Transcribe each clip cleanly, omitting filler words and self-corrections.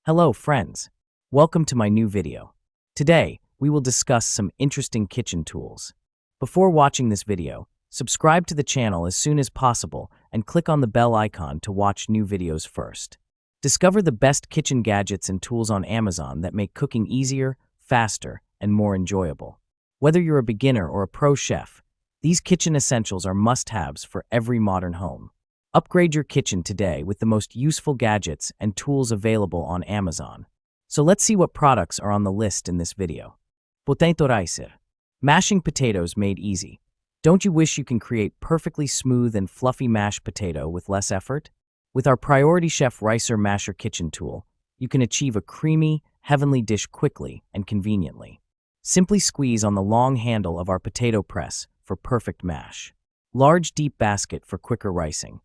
Hello friends, welcome to my new video. Today, we will discuss some interesting kitchen tools. Before watching this video, subscribe to the channel as soon as possible and click on the bell icon to watch new videos first. Discover the best kitchen gadgets and tools on Amazon that make cooking easier, faster, and more enjoyable. Whether you're a beginner or a pro chef, these kitchen essentials are must-haves for every modern home. Upgrade your kitchen today with the most useful gadgets and tools available on Amazon. So let's see what products are on the list in this video. Potato ricer. Mashing potatoes made easy. Don't you wish you can create perfectly smooth and fluffy mashed potato with less effort? With our Priority Chef Ricer Masher kitchen tool, you can achieve a creamy, heavenly dish quickly and conveniently. Simply squeeze on the long handle of our potato press for perfect mash. Large deep basket for quicker ricing.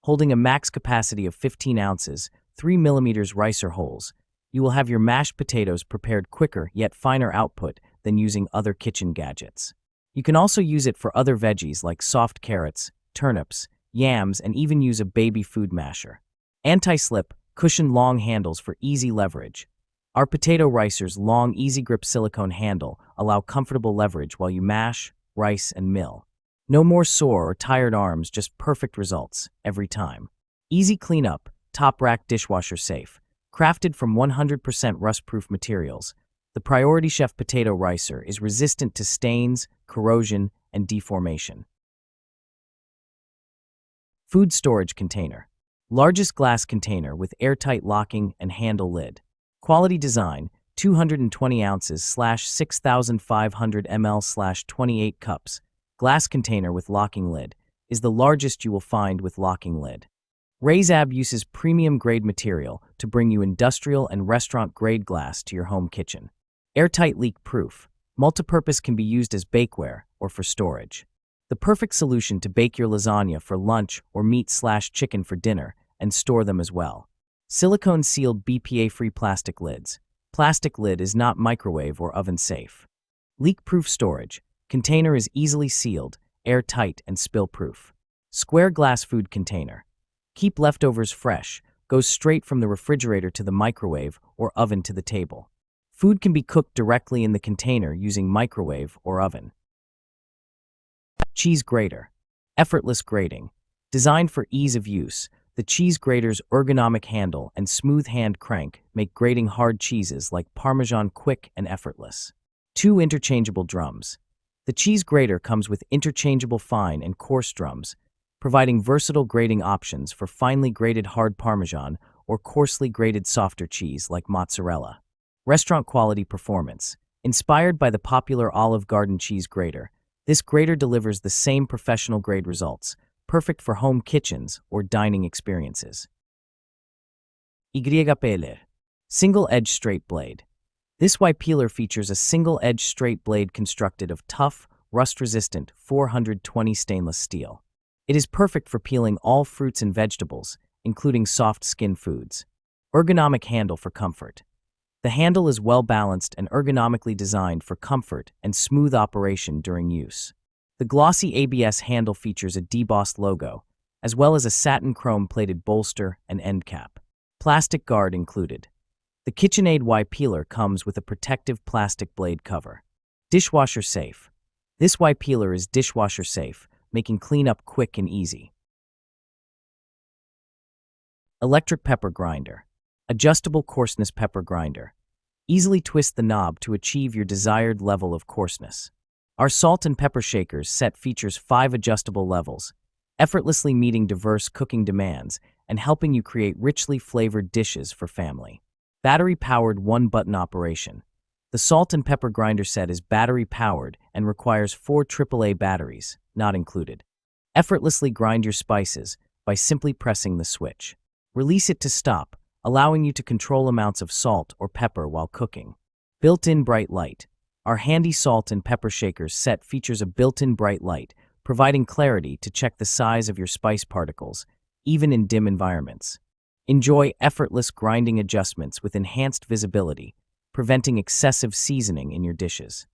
Holding a max capacity of 15 ounces, 3 mm ricer holes, you will have your mashed potatoes prepared quicker yet finer output than using other kitchen gadgets. You can also use it for other veggies like soft carrots, turnips, yams, and even use a baby food masher. Anti-slip, cushioned long handles for easy leverage. Our potato ricer's long, easy grip silicone handle allow comfortable leverage while you mash, rice, and mill. No more sore or tired arms, just perfect results, every time. Easy cleanup, top rack dishwasher safe. Crafted from 100% rust-proof materials, the Priority Chef Potato Ricer is resistant to stains, corrosion, and deformation. Food storage container. Largest glass container with airtight locking and handle lid. Quality design, 220 ounces / 6,500 ml / 28 cups. Glass container with locking lid is the largest you will find with locking lid. Razab uses premium grade material to bring you industrial and restaurant grade glass to your home kitchen. Airtight leak proof. Multipurpose can be used as bakeware or for storage. The perfect solution to bake your lasagna for lunch or meat/chicken for dinner and store them as well. Silicone sealed BPA-free plastic lids. Plastic lid is not microwave or oven safe. Leak-proof storage. Container is easily sealed, airtight, and spill-proof. Square glass food container. Keep leftovers fresh. Goes straight from the refrigerator to the microwave or oven to the table. Food can be cooked directly in the container using microwave or oven. Cheese grater. Effortless grating. Designed for ease of use, the cheese grater's ergonomic handle and smooth hand crank make grating hard cheeses like Parmesan quick and effortless. 2 interchangeable drums. The cheese grater comes with interchangeable fine and coarse drums, providing versatile grating options for finely grated hard Parmesan or coarsely grated softer cheese like mozzarella. Restaurant quality performance. Inspired by the popular Olive Garden cheese grater, this grater delivers the same professional grade results, perfect for home kitchens or dining experiences. Y-peeler. Single-edge straight blade. This Y-peeler features a single-edge straight blade constructed of tough, rust-resistant 420 stainless steel. It is perfect for peeling all fruits and vegetables, including soft-skin foods. Ergonomic handle for comfort. The handle is well-balanced and ergonomically designed for comfort and smooth operation during use. The glossy ABS handle features a debossed logo, as well as a satin chrome-plated bolster and end cap. Plastic guard included. The KitchenAid Y-peeler comes with a protective plastic blade cover. Dishwasher safe. This Y-peeler is dishwasher safe, making cleanup quick and easy. Electric pepper grinder. Adjustable coarseness pepper grinder. Easily twist the knob to achieve your desired level of coarseness. Our salt and pepper shakers set features 5 adjustable levels, effortlessly meeting diverse cooking demands and helping you create richly flavored dishes for family. Battery-powered one-button operation. The salt and pepper grinder set is battery-powered and requires 4 AAA batteries, not included. Effortlessly grind your spices by simply pressing the switch. Release it to stop, allowing you to control amounts of salt or pepper while cooking. Built-in bright light. Our handy salt and pepper shakers set features a built-in bright light, providing clarity to check the size of your spice particles, even in dim environments. Enjoy effortless grinding adjustments with enhanced visibility, preventing excessive seasoning in your dishes.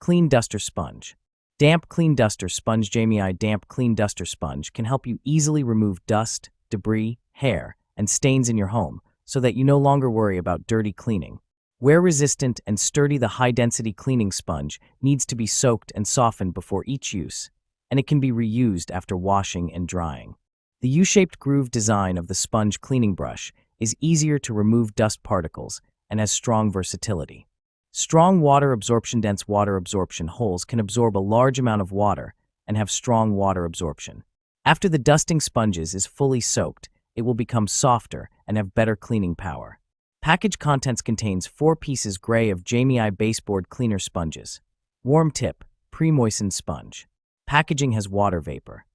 Clean Duster Sponge. Damp Clean Duster Sponge. Jamie Damp Clean Duster Sponge can help you easily remove dust, debris, hair, and stains in your home so that you no longer worry about dirty cleaning. Wear-resistant and sturdy, the high-density cleaning sponge needs to be soaked and softened before each use, and it can be reused after washing and drying. The U-shaped groove design of the sponge cleaning brush is easier to remove dust particles and has strong versatility. Strong water absorption. Dense water absorption holes can absorb a large amount of water and have strong water absorption. After the dusting sponges is fully soaked, it will become softer and have better cleaning power. Package contents contains 4 pieces gray of Jamie baseboard cleaner sponges. Warm tip, pre-moistened sponge. Packaging has water vapor.